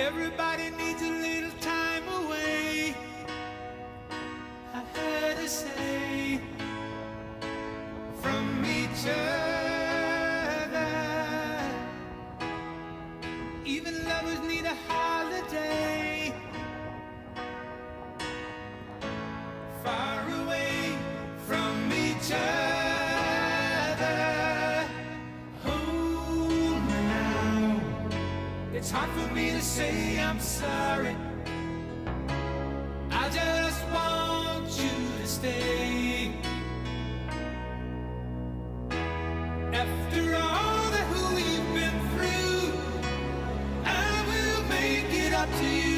Everybody needs a little time away. I heard her say from each other. Even lovers need a holiday. Far away from each other. Hold me now. It's hard for me to say I'm sorry. I just want you to stay. After all that we've been through, I will make it up to you.